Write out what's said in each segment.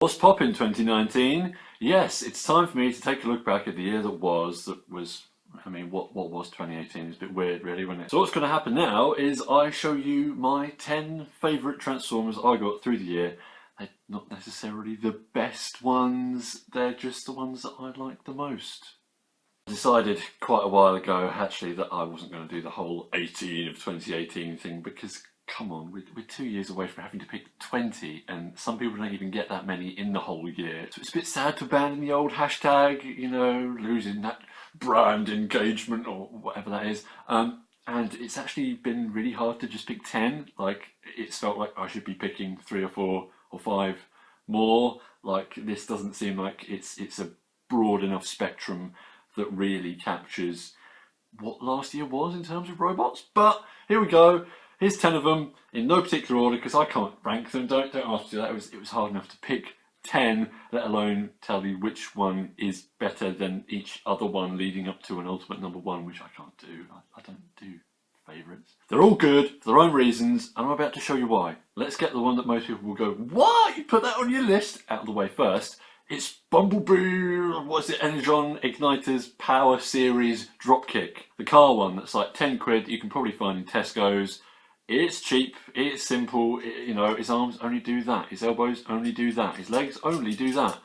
What's poppin' 2019? Yes, it's time for me to take a look back at the year that was, what was 2018? It's a bit weird really, wasn't it? So what's going to happen now is I show you my 10 favourite Transformers I got through the year. They're not necessarily the best ones, they're just the ones that I like the most. I decided quite a while ago actually that I wasn't going to do the whole 18 of 2018 thing because come on, we're 2 years away from having to pick 20 and some people don't even get that many in the whole year. So it's a bit sad to abandon the old hashtag, you know, losing that brand engagement or whatever that is. And it's actually been really hard to just pick 10. Like, it's felt like I should be picking 3 or 4 or 5 more. Like, this doesn't seem like it's a broad enough spectrum that really captures what last year was in terms of robots. But here we go. Here's 10 of them in no particular order because I can't rank them. Don't ask me to do that. It was hard enough to pick 10, let alone tell you which one is better than each other one leading up to an ultimate number one, which I can't do. I don't do favourites. They're all good for their own reasons, and I'm about to show you why. Let's get the one that most people will go, "What? You put that on your list?" out of the way first. It's Bumblebee, what's it, Energon Igniter's Power Series Dropkick. The car one that's like 10 quid you can probably find in Tesco's. It's cheap, it's simple, you know, his arms only do that, his elbows only do that, his legs only do that.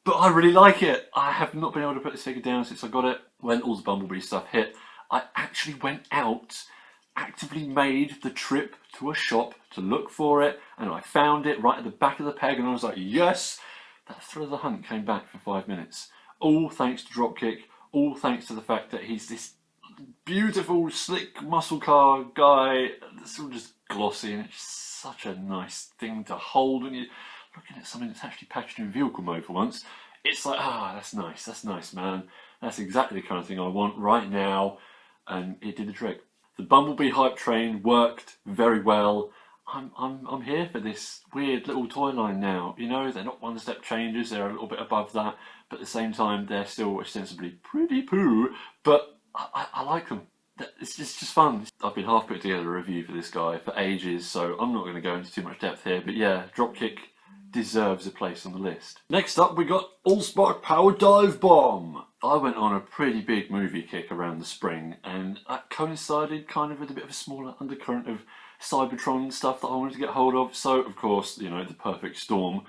But I really like it. I have not been able to put this figure down since I got it. When all the Bumblebee stuff hit, I actually went out, actively made the trip to a shop to look for it, and I found it right at the back of the peg, and I was like, yes! That thrill of the hunt came back for 5 minutes. All thanks to Dropkick, all thanks to the fact that he's this beautiful, slick muscle car guy that's all just glossy, and it's such a nice thing to hold when you're looking at something that's actually packaged in vehicle mode for once. It's like, that's nice, man. That's exactly the kind of thing I want right now, and it did the trick. The Bumblebee hype train worked very well. I'm here for this weird little toy line now. You know, they're not one-step changes, they're a little bit above that, but at the same time they're still ostensibly pretty poo, but I like them. It's just fun. I've been half put together a review for this guy for ages, so I'm not going to go into too much depth here, but yeah, Dropkick deserves a place on the list. Next up we got Allspark Power Dive Bomb. I went on a pretty big movie kick around the spring, and that coincided kind of with a bit of a smaller undercurrent of Cybertron stuff that I wanted to get hold of, so of course, you know, the perfect storm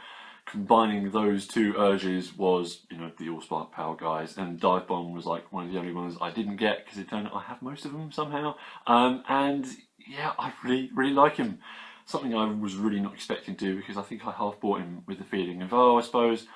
combining those two urges was, you know, the Allspark Power guys, and Dive Bomb was like one of the only ones I didn't get because it turned out I have most of them somehow. And yeah, I really like him. Something I was really not expecting to, because I think I half bought him with the feeling of, oh, I suppose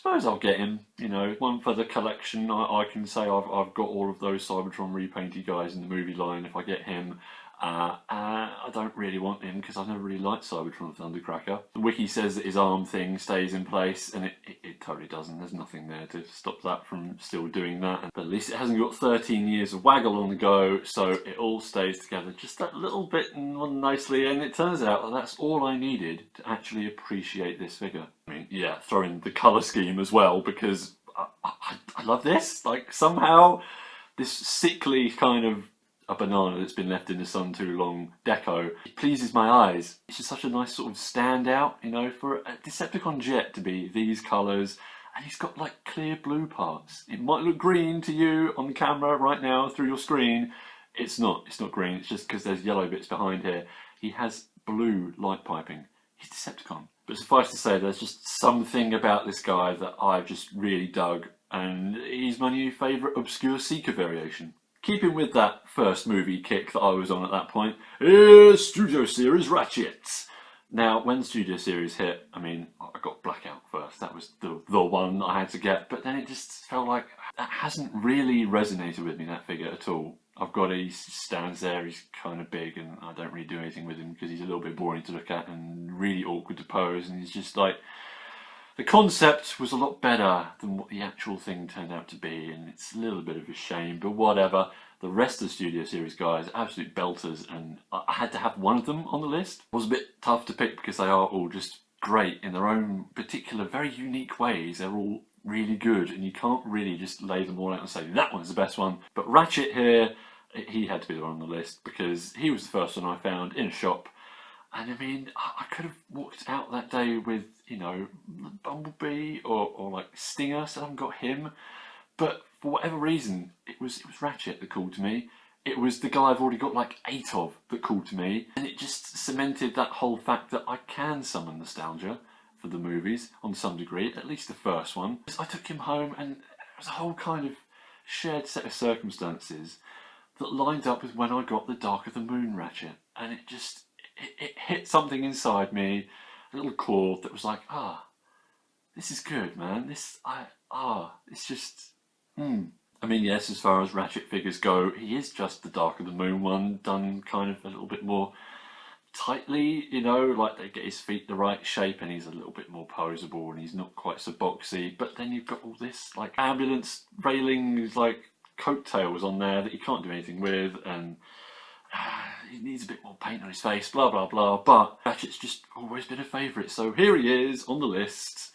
I'll get him, you know, one for the collection. I can say I've got all of those Cybertron repainted guys in the movie line if I get him. I don't really want him because I've never really liked Cybertron Thundercracker. The wiki says that his arm thing stays in place, and it totally doesn't. There's nothing there to stop that from still doing that. But at least it hasn't got 13 years of waggle on the go, so it all stays together just that little bit nicely, and it turns out that that's all I needed to actually appreciate this figure. I mean, yeah, throw in the colour scheme as well, because I love this. Like, somehow this sickly kind of a banana that's been left in the sun too long deco, it pleases my eyes. It's just such a nice sort of standout, you know, for a Decepticon jet to be these colours, and he's got like clear blue parts. It might look green to you on the camera right now through your screen. It's not green, it's just because there's yellow bits behind here. He has blue light piping. He's Decepticon. But suffice to say, there's just something about this guy that I've just really dug, and he's my new favourite obscure Seeker variation. Keeping with that first movie kick that I was on at that point, is Studio Series Ratchet. Now, when Studio Series hit, I mean, I got Blackout first. That was the one I had to get, but then it just felt like that hasn't really resonated with me, that figure, at all. I've got he stands there, he's kind of big, and I don't really do anything with him because he's a little bit boring to look at and really awkward to pose, and he's just like, the concept was a lot better than what the actual thing turned out to be, and it's a little bit of a shame, but whatever. The rest of the Studio Series guys are absolute belters, and I had to have one of them on the list. It was a bit tough to pick because they are all just great in their own particular, very unique ways. They're all really good, and you can't really just lay them all out and say, that one's the best one. But Ratchet here, he had to be the one on the list because he was the first one I found in a shop. And I mean, I could have walked out that day with you know, Bumblebee or like Stinger, so I haven't got him. But for whatever reason, it was Ratchet that called to me. It was the guy I've already got like 8 of that called to me, and it just cemented that whole fact that I can summon nostalgia for the movies on some degree, at least the first one. I took him home, and it was a whole kind of shared set of circumstances that lined up with when I got the Dark of the Moon Ratchet, and it hit something inside me, a little chord that was like, this is good, man. It's just. I mean, yes, as far as Ratchet figures go, he is just the Dark of the Moon one, done kind of a little bit more tightly, you know, like they get his feet the right shape and he's a little bit more posable and he's not quite so boxy. But then you've got all this, like, ambulance railings, like, coattails on there that you can't do anything with, and he needs a bit more paint on his face, blah, blah, blah. But Ratchet's just always been a favourite, so here he is on the list,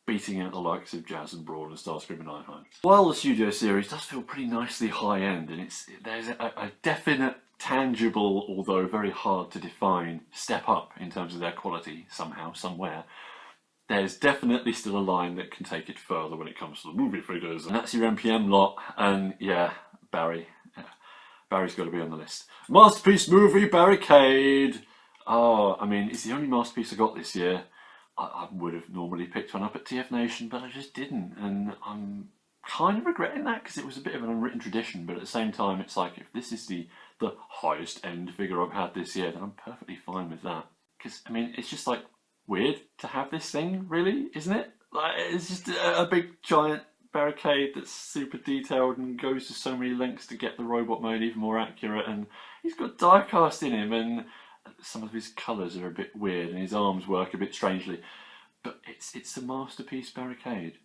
beating out the likes of Jazz and Brawl and Starscream and Ironhide. While the Studio Series does feel pretty nicely high-end, and there's a definite, tangible, although very hard to define, step up in terms of their quality somehow, somewhere, there's definitely still a line that can take it further when it comes to the movie figures, and that's your MPM lot, and yeah, Barry's got to be on the list. Masterpiece movie Barricade! Oh, I mean, it's the only masterpiece I got this year. I would have normally picked one up at TF Nation, but I just didn't, and I'm kind of regretting that because it was a bit of an unwritten tradition, but at the same time it's like, if this is the highest end figure I've had this year, then I'm perfectly fine with that. Because, I mean, it's just like weird to have this thing, really, isn't it? Like, it's just a big giant Barricade that's super detailed and goes to so many lengths to get the robot mode even more accurate, and he's got die-cast in him, and some of his colours are a bit weird and his arms work a bit strangely, but it's a masterpiece Barricade.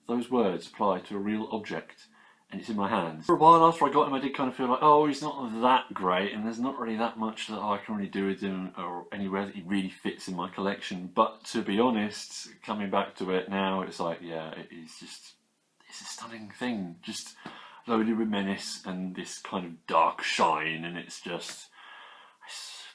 Those words apply to a real object, and it's in my hands. For a while after I got him, I did kind of feel like, oh, he's not that great, and there's not really that much that I can really do with him, or anywhere that he really fits in my collection. But to be honest, coming back to it now, it's like, yeah, it's a stunning thing, just loaded with menace and this kind of dark shine, and it's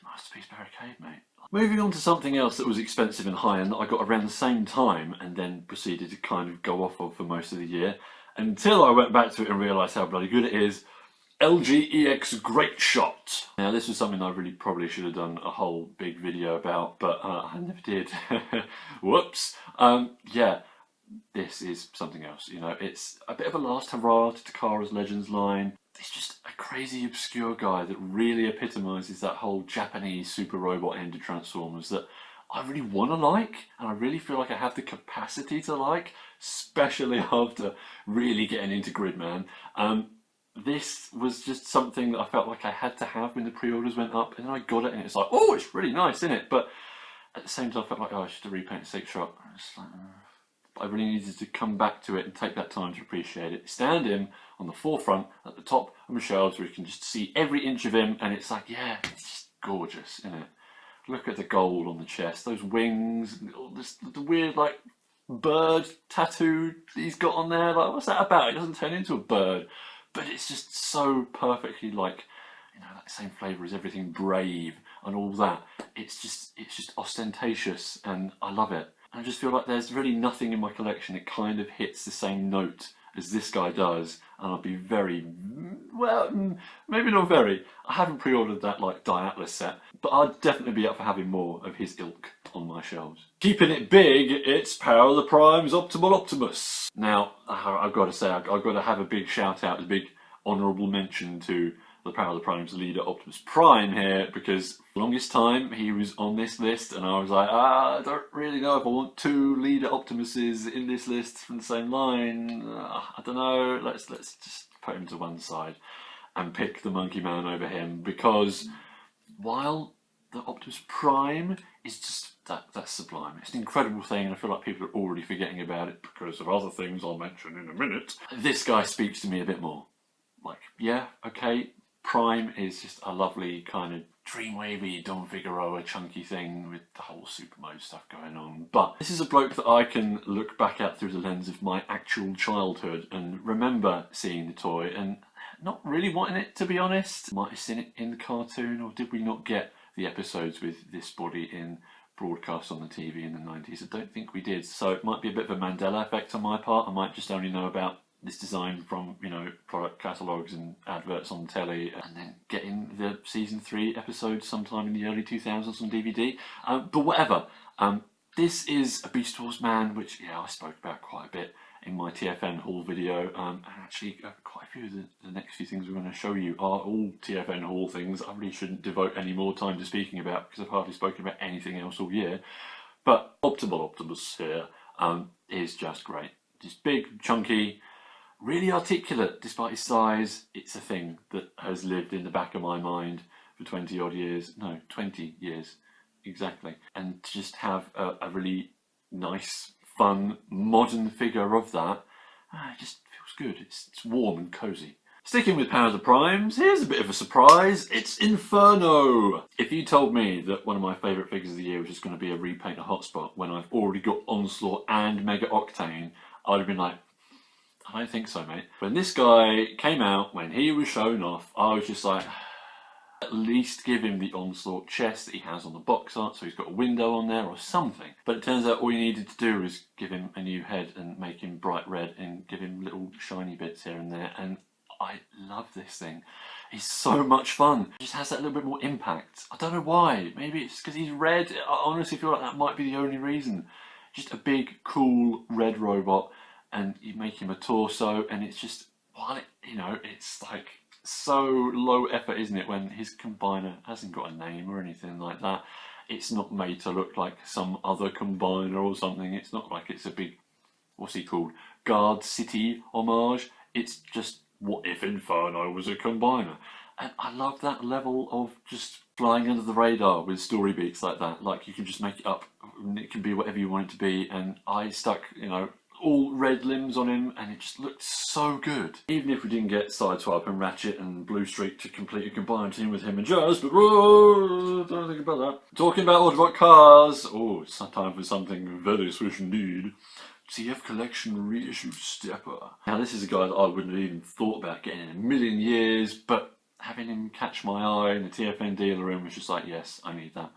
masterpiece Barricade, mate. Moving on to something else that was expensive and high-end that I got around the same time and then proceeded to kind of go off of for most of the year, until I went back to it and realised how bloody good it is. LG EX Great Shot. Now, this was something I really probably should have done a whole big video about, but I never did. Whoops. Yeah, this is something else. You know, it's a bit of a last hurrah to Takara's Legends line. It's just a crazy, obscure guy that really epitomises that whole Japanese super robot end of Transformers that I really want to like, and I really feel like I have the capacity to like, especially after really getting into Gridman. This was just something that I felt like I had to have when the pre-orders went up, and then I got it and it's like, oh, it's really nice, isn't it? But at the same time I felt like, oh, I should have repainted Six Shot. I really needed to come back to it and take that time to appreciate it. Stand him on the forefront at the top of my shelves where you can just see every inch of him, and it's like, yeah, it's just gorgeous, isn't it? Look at the gold on the chest, those wings, all this, the weird like bird tattoo he's got on there. Like, what's that about? It doesn't turn into a bird, but it's just so perfectly like, you know, that same flavour as everything Brave and all that. It's just ostentatious, and I love it. I just feel like there's really nothing in my collection that kind of hits the same note as this guy does, and I'll be very, well, maybe not very. I haven't pre-ordered that like Diatlas set, but I'd definitely be up for having more of his ilk on my shelves. Keeping it big, it's Power of the Prime's Optimal Optimus. Now, I've got to say, I've got to have a big shout out, a big honourable mention to the Power of the Prime's leader Optimus Prime here, because for the longest time he was on this list and I was like, I don't really know if I want 2 leader Optimuses in this list from the same line. I don't know, let's just put him to one side and pick the Monkey Man over him, because while the Optimus Prime is just that's sublime, it's an incredible thing, and I feel like people are already forgetting about it because of other things I'll mention in a minute. This guy speaks to me a bit more. Like, yeah, okay, Prime is just a lovely kind of dream-wavy Don Figueroa chunky thing with the whole super mode stuff going on. But this is a bloke that I can look back at through the lens of my actual childhood and remember seeing the toy and not really wanting it, to be honest. Might have seen it in the cartoon, or did we not get the episodes with this body in broadcast on the TV in the 90s. I don't think we did, so it might be a bit of a Mandela effect on my part. I might just only know about this design from, you know, product catalogues and adverts on telly, and then getting the season 3 episodes sometime in the early 2000s on DVD. But whatever. This is a Beast Wars man, which, yeah, I spoke about quite a bit in my TFN haul video, and actually quite a few of the next few things we're going to show you are all TFN haul things. I really shouldn't devote any more time to speaking about, because I've hardly spoken about anything else all year. But Optimus here is just great. Just big, chunky, really articulate despite his size. It's a thing that has lived in the back of my mind for 20 odd years. No, 20 years exactly. And to just have a really nice, fun, modern figure of that, it just feels good. It's warm and cozy. Sticking with Power of the Primes, here's a bit of a surprise. It's Inferno! If you told me that one of my favourite figures of the year was just going to be a repaint of Hotspot when I've already got Onslaught and Mega Octane, I'd have been like, I don't think so, mate. When this guy came out, when he was shown off, I was just like, at least give him the Onslaught chest that he has on the box art, so he's got a window on there or something. But it turns out all you needed to do was give him a new head and make him bright red and give him little shiny bits here and there, and I love this thing. He's so much fun. It just has that little bit more impact. I don't know why. Maybe it's because he's red. I honestly feel like that might be the only reason. Just a big, cool red robot, and you make him a torso, and it's just, while it, you know, it's like so low effort, isn't it, when his combiner hasn't got a name or anything like that. It's not made to look like some other combiner or something. It's not like it's a big, what's he called, Guard City homage. It's just, what if Inferno was a combiner? And I love that level of just flying under the radar with story beats like that. Like, you can just make it up, and it can be whatever you want it to be. And I stuck, you know, all red limbs on him, and it just looked so good. Even if we didn't get Sideswipe and Ratchet and Blue Streak to complete a combined team with him and Jazz, but whoa, don't think about that. Talking about Autobot cars, oh, it's time for something very special indeed. TF Collection reissue Stepper. Now, this is a guy that I wouldn't have even thought about getting in a million years, but having him catch my eye in the TFN dealer room was just like, yes, I need that.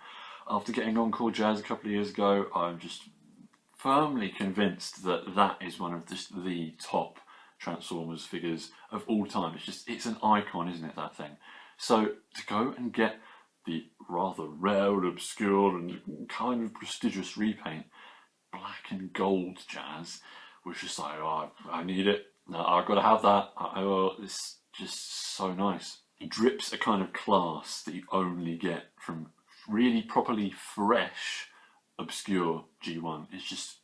After getting Encore Jazz a couple of years ago, I'm just firmly convinced that that is one of the top Transformers figures of all time. It's an icon, isn't it, that thing? So to go and get the rather rare and obscure and kind of prestigious repaint, black and gold Jazz, was just like, oh, I need it. No, I've got to have that. It's just so nice. It drips a kind of class that you only get from really properly fresh, obscure G1. It's just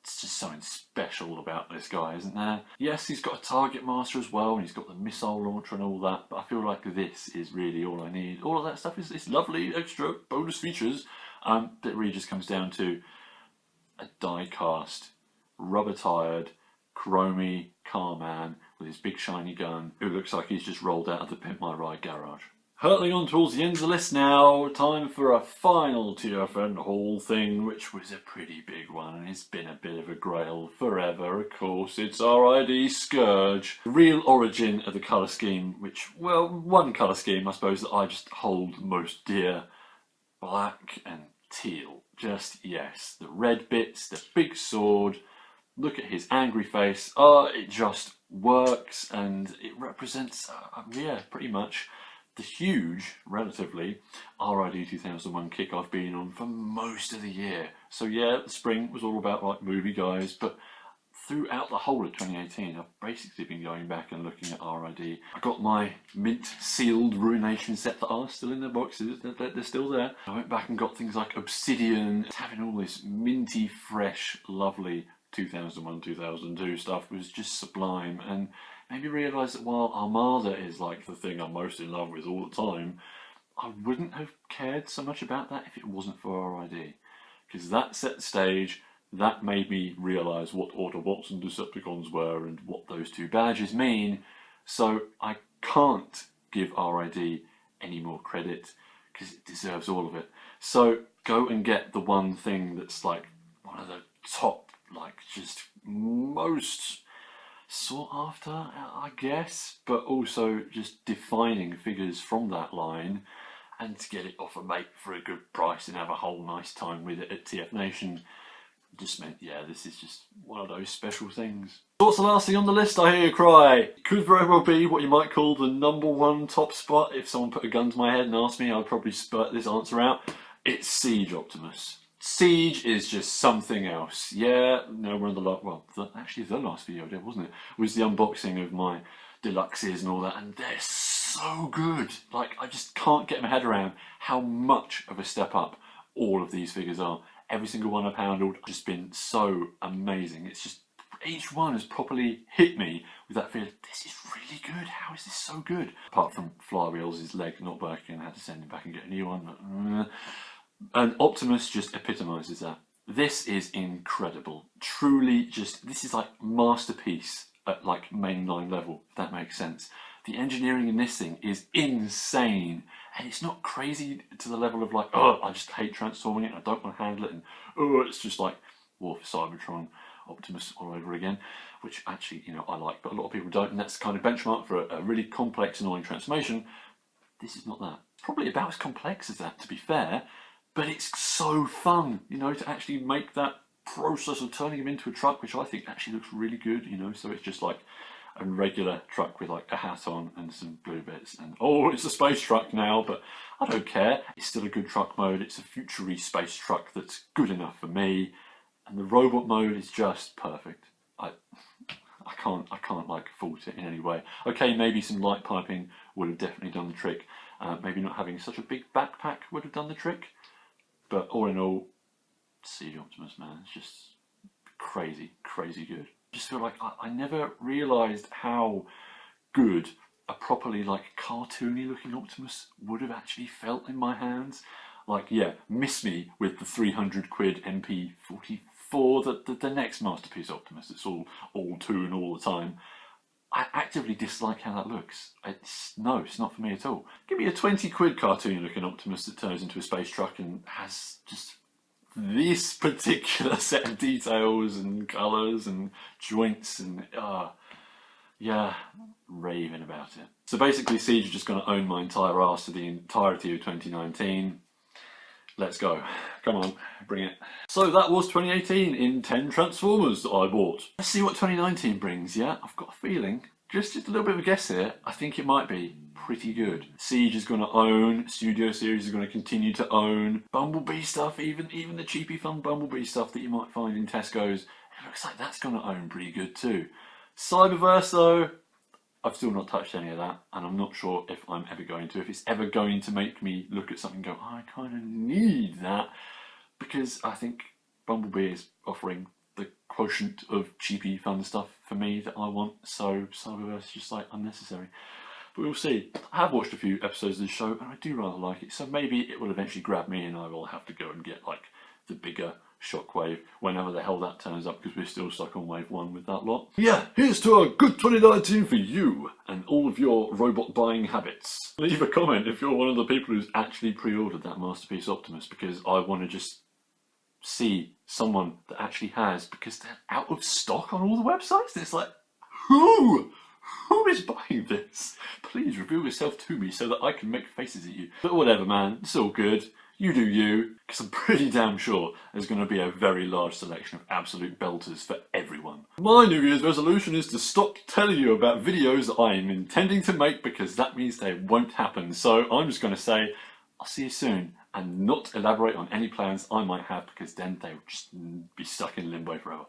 something special about this guy, isn't there? Yes, he's got a target master as well, and he's got the missile launcher and all that, but I feel like this is really all I need. All of that stuff is lovely, extra bonus features, but it really just comes down to a die-cast, rubber-tired, chromy car man with his big shiny gun, who looks like he's just rolled out of the Pimp My Ride garage. Hurtling on towards the end of the list now, time for a final TFN haul thing, which was a pretty big one, and it's been a bit of a grail forever, of course. It's RID Scourge. The real origin of the colour scheme, which, well, one colour scheme, I suppose, that I just hold most dear. Black and teal. Just, yes, the red bits, the big sword, look at his angry face. It just works, and it represents, yeah, pretty much the huge, relatively, RID 2001 kick I've been on for most of the year. So yeah, the spring was all about like movie guys, but throughout the whole of 2018, I've basically been going back and looking at RID. I got my mint sealed Ruination set that are still in their boxes, they're still there. I went back and got things like Obsidian. Having all this minty, fresh, lovely 2001-2002 stuff was just sublime, and made me realise that while Armada is like the thing I'm most in love with all the time, I wouldn't have cared so much about that if it wasn't for RID. Because that set the stage, that made me realise what Autobots and Decepticons were and what those two badges mean. So I can't give RID any more credit, because it deserves all of it. So go and get the one thing that's like one of the top, like just most sought after, I guess, but also just defining figures from that line, and to get it off a mate for a good price and have a whole nice time with it at TF Nation just meant, yeah, this is just one of those special things. What's the last thing on the list, I hear you cry? It could very well be what you might call the #1 top spot. If someone put a gun to my head and asked me, I'd probably spurt this answer out. It's Siege Optimus. Siege is just something else. Yeah, no, one of the actually the last video I did, wasn't it? Was the unboxing of my deluxes and all that, and they're so good. Like, I just can't get my head around how much of a step up all of these figures are. Every single one I've handled has just been so amazing. It's just, each one has properly hit me with that feeling, this is really good, how is this so good? Apart from Flywheels, his leg not working, and I had to send him back and get a new one. And Optimus just epitomises that. This is incredible. Truly just, this is like masterpiece at like mainline level, if that makes sense. The engineering in this thing is insane. And it's not crazy to the level of like, oh, I just hate transforming it and I don't want to handle it. And oh, it's just like War for Cybertron, Optimus all over again. Which actually, you know, I like, but a lot of people don't. And that's the kind of benchmark for a really complex, annoying transformation. This is not that. It's probably about as complex as that, to be fair. But it's so fun, you know, to actually make that process of turning him into a truck, which I think actually looks really good, you know. So it's just like a regular truck with like a hat on and some blue bits, and oh, it's a space truck now, but I don't care. It's still a good truck mode. It's a future-y space truck that's good enough for me, and the robot mode is just perfect. I can't like fault it in any way. Okay, maybe some light piping would have definitely done the trick. Maybe not having such a big backpack would have done the trick. But all in all, Siege Optimus, man, it's just crazy, crazy good. I just feel like I never realised how good a properly like cartoony looking Optimus would have actually felt in my hands. Like, yeah, miss me with the 300 quid MP44, the next masterpiece Optimus. It's all toon all the time. I actively dislike how that looks. No, it's not for me at all. Give me a 20 quid cartoon looking Optimus that turns into a space truck and has just this particular set of details and colours and joints and yeah, raving about it. So basically Siege is just going to own my entire arse for the entirety of 2019. Let's go. Come on, bring it. So that was 2018 in 10 Transformers that I bought. Let's see what 2019 brings, yeah? I've got a feeling, just a little bit of a guess here, I think it might be pretty good. Siege is going to own, Studio Series is going to continue to own, Bumblebee stuff, even the cheapy fun Bumblebee stuff that you might find in Tesco's, it looks like that's going to own pretty good too. Cyberverse though, I've still not touched any of that, and I'm not sure if I'm ever going to. If it's ever going to make me look at something and go, I kind of need that, because I think Bumblebee is offering the quotient of cheapy fun stuff for me that I want, so Cyberverse is just like unnecessary. But we'll see. I have watched a few episodes of the show, and I do rather like it, so maybe it will eventually grab me and I will have to go and get like the bigger Shockwave whenever the hell that turns up, because we're still stuck on wave 1 with that lot. Yeah, here's to a good 2019 for you and all of your robot buying habits. Leave a comment if you're one of the people who's actually pre-ordered that Masterpiece Optimus, because I want to just see someone that actually has, because they're out of stock on all the websites. It's like, who is buying this? Please reveal yourself to me so that I can make faces at you. But whatever, man, it's all good. You do you, because I'm pretty damn sure there's going to be a very large selection of absolute belters for everyone. My New Year's resolution is to stop telling you about videos that I am intending to make, because that means they won't happen. So I'm just going to say, I'll see you soon, and not elaborate on any plans I might have, because then they will just be stuck in limbo forever.